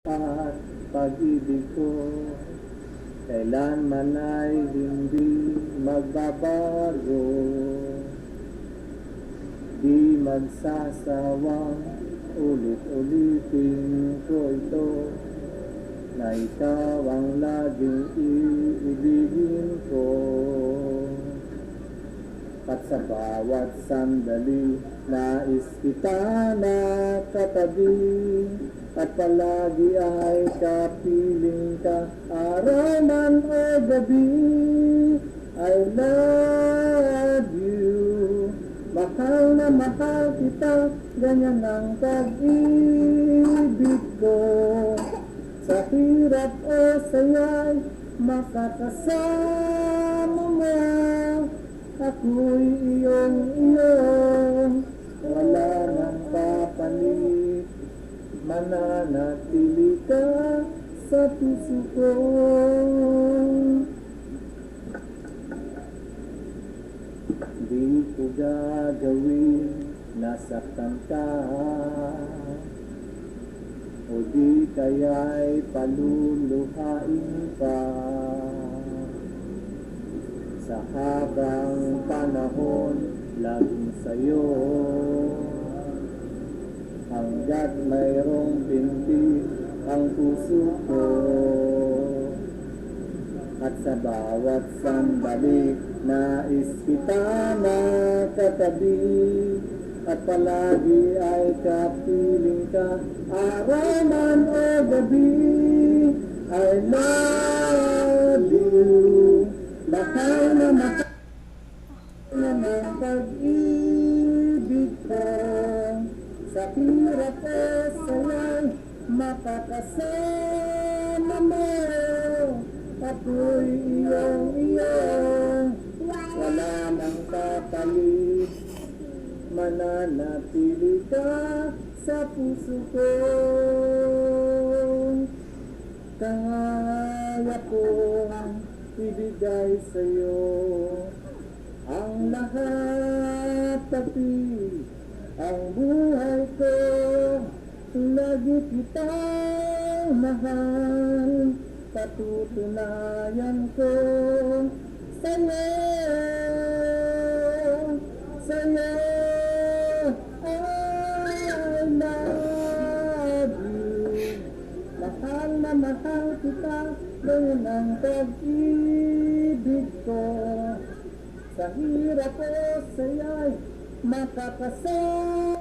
At pag-ibig ko kailanman ay hindi magbabago, di magsasawang ulit-ulitin ko ito, na ikaw ang laging iibigin ko. At sa bawat sandali, nais kita na katabi, at palagi ay kapiling ka, araw man o gabi. I love you, mahal na mahal kita, ganyan ang pag-ibig ko. Sa hirap o saya'y makakasama mo, ako'y iyong-iyong, wala nang papalit, mananatili ka sa puso ko. Di ko gagawin nasaktan ka, o di kaya'y paluluhain pa. Sa habang panahon, laging sa'yo, hanggat mayroong binti ang puso ko. At sa bawat sandali, nais kita na katabi, at palagi ay kapiling ka, araw man o gabi. I love you, mahal na mahal ng pag-ibig ko. Sa hirap o saya'y makakasama mo, ako'y iyong-iyong, wala nang kapalit, mananatili ka sa puso ko. Kaya kong ibigay sa'yo ang lahat, pati ang buhay ko. Lagi kitang mahal, patutunayan ko sa'yo, sa'yo. I love you, mahal na mahal kita, ganyan ang pag-ibig ko. Sa hirap o saya'y makakasama